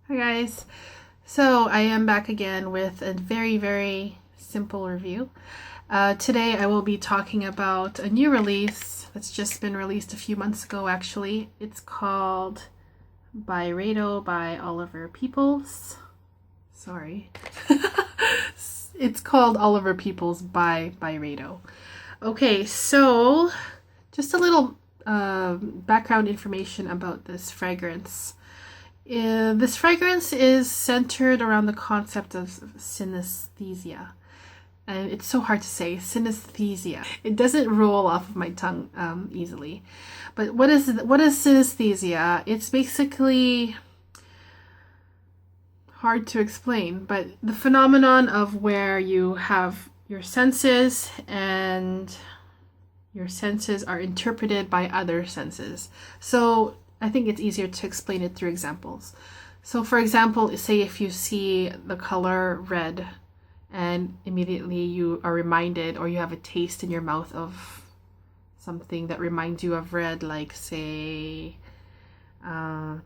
Hi guys. So I am back again with a very, very simple review. Today I will be talking about a new release that's just been released a few months ago actually. It's called Byredo by Oliver Peoples. Sorry. It's called Oliver Peoples by Byredo. Okay, so just a little background information about this fragrance. This fragrance is centered around the concept of synesthesia. And it's so hard to say, synesthesia. It doesn't roll off of my tongue easily. But what is synesthesia? It's basically hard to explain, but the phenomenon of where you have your senses and your senses are interpreted by other senses. So I think it's easier to explain it through examples. So for example, say if you see the color red and immediately you are reminded or you have a taste in your mouth of something that reminds you of red, like say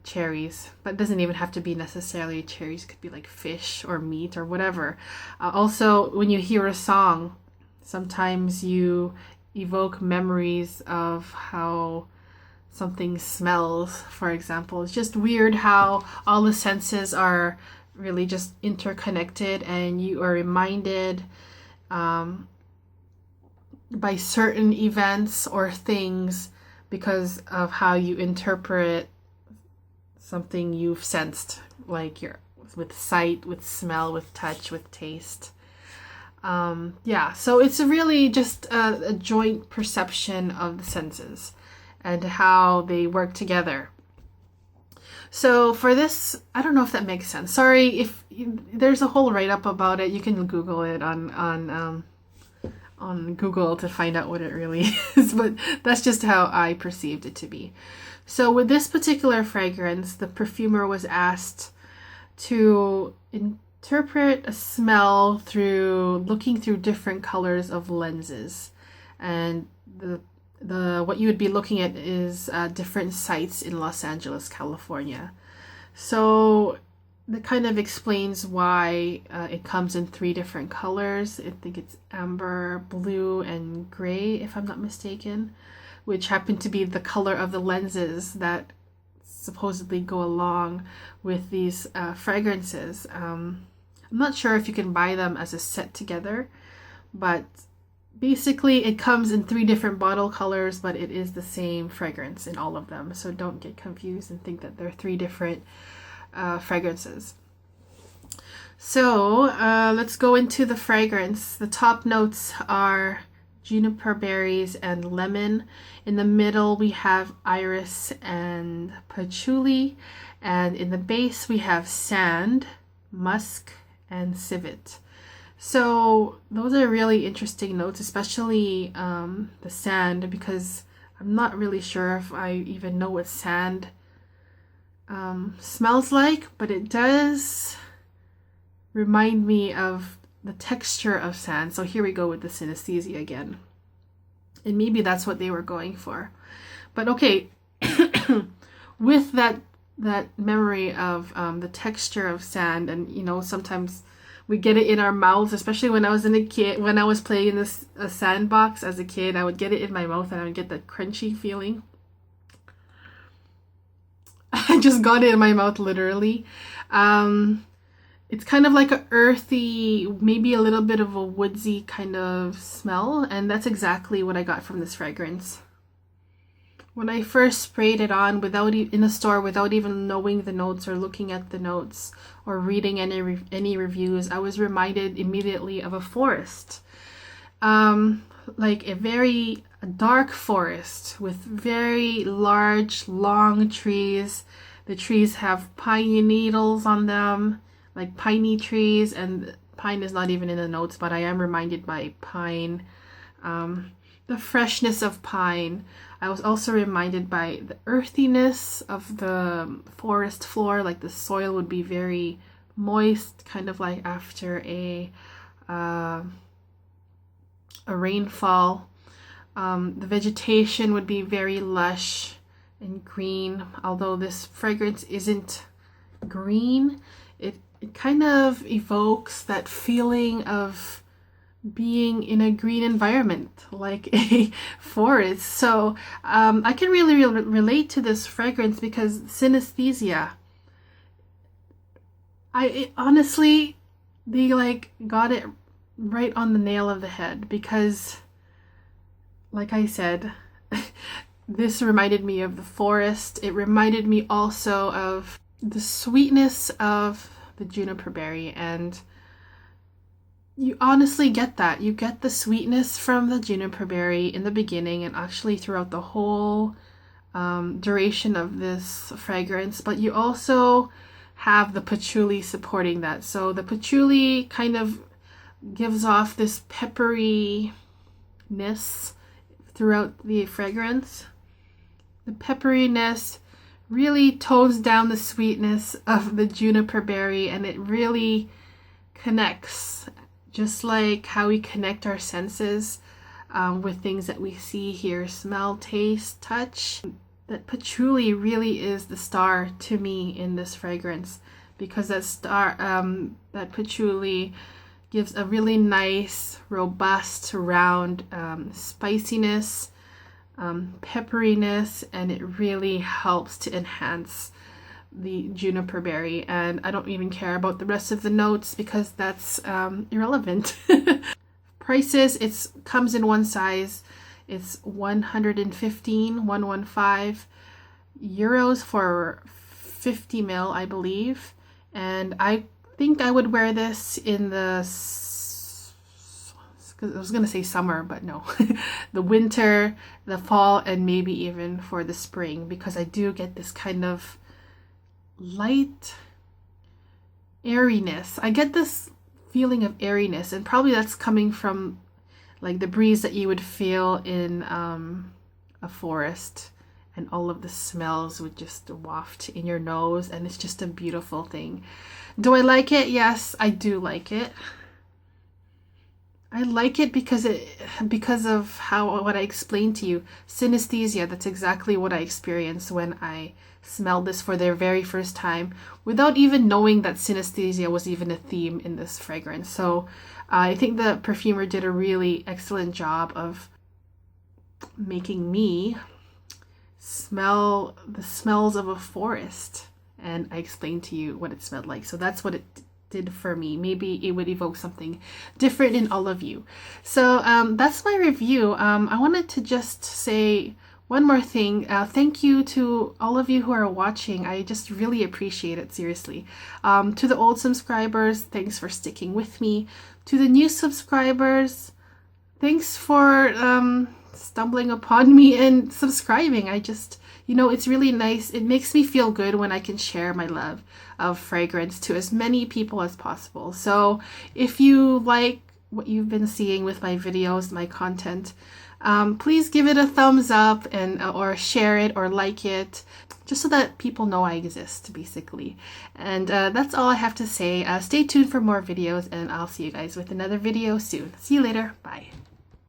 cherries, but it doesn't even have to be necessarily cherries. It could be like fish or meat or whatever. Also, when you hear a song, sometimes you evoke memories of how something smells, for example. It's just weird how all the senses are really just interconnected and you are reminded by certain events or things because of how you interpret something you've sensed, like your with sight, with smell, with touch, with taste. So it's really just a joint perception of the senses and how they work together. So for this, I don't know if that makes sense. Sorry if there's a whole write-up about it. You can Google it on Google to find out what it really is, but that's just how I perceived it to be. So with this particular fragrance, the perfumer was asked to interpret a smell through looking through different colors of lenses, and the what you would be looking at is different sites in Los Angeles, California. So that kind of explains why it comes in three different colors. I think it's amber, blue, and gray, if I'm not mistaken, which happen to be the color of the lenses that supposedly go along with these fragrances. I'm not sure if you can buy them as a set together, but basically it comes in three different bottle colors, but it is the same fragrance in all of them. So don't get confused and think that they're three different fragrances. So let's go into the fragrance. The top notes are juniper berries and lemon. In the middle we have iris and patchouli, and in the base we have sand, musk, and civet. So those are really interesting notes, especially the sand, because I'm not really sure if I even know what sand smells like, but it does remind me of the texture of sand. So here we go with the synesthesia again. And maybe that's what they were going for. But okay, with that memory of the texture of sand, and sometimes we get it in our mouths, especially when I was when I was playing in this sandbox as a kid, I would get it in my mouth and I would get that crunchy feeling. I just got it in my mouth literally. It's kind of like a earthy, maybe a little bit of a woodsy kind of smell, and that's exactly what I got from this fragrance. When I first sprayed it on in the store without even knowing the notes or looking at the notes or reading any reviews, I was reminded immediately of a forest. Like a very dark forest with very large, long trees. The trees have piney needles on them, like piney trees, and pine is not even in the notes, but I am reminded by pine. The freshness of pine. I was also reminded by the earthiness of the forest floor, like the soil would be very moist, kind of like after a rainfall. The vegetation would be very lush and green, although this fragrance isn't green, it kind of evokes that feeling of being in a green environment, like a forest. So I can really relate to this fragrance because synesthesia, honestly, they like got it right on the nail of the head, because like I said, this reminded me of the forest. It reminded me also of the sweetness of the juniper berry, and you honestly get that. You get the sweetness from the juniper berry in the beginning and actually throughout the whole duration of this fragrance, but you also have the patchouli supporting that. So the patchouli kind of gives off this pepperiness throughout the fragrance. The pepperiness really tones down the sweetness of the juniper berry, and it really connects, just like how we connect our senses with things that we see, hear, smell, taste, touch. That patchouli really is the star to me in this fragrance, because that patchouli gives a really nice, robust, round spiciness, pepperiness, and it really helps to enhance the juniper berry. And I don't even care about the rest of the notes because that's irrelevant. Prices, it comes in one size. It's 115 euros for 50 ml, I believe. And I think I would wear this in the, I was going to say summer, but no, the winter, the fall, and maybe even for the spring, because I do get this kind of light airiness. I get this feeling of airiness, and probably that's coming from like the breeze that you would feel in a forest, and all of the smells would just waft in your nose, and it's just a beautiful thing. Do I like it? Yes, I do like it. I like it because of what I explained to you. Synesthesia, that's exactly what I experienced when I smelled this for the very first time, without even knowing that synesthesia was even a theme in this fragrance. So I think the perfumer did a really excellent job of making me smell the smells of a forest, and I explained to you what it smelled like. So that's what it did for me. Maybe it would evoke something different in all of you. So that's my review. I wanted to just say one more thing. Thank you to all of you who are watching. I just really appreciate it, seriously. To the old subscribers, thanks for sticking with me. To the new subscribers, thanks for stumbling upon me and subscribing. I just, it's really nice. It makes me feel good when I can share my love of fragrance to as many people as possible. So if you like what you've been seeing with my videos, my content, please give it a thumbs up, and or share it or like it, just so that people know I exist, basically. And that's all I have to say. Stay tuned for more videos, and I'll see you guys with another video soon. See you later. Bye.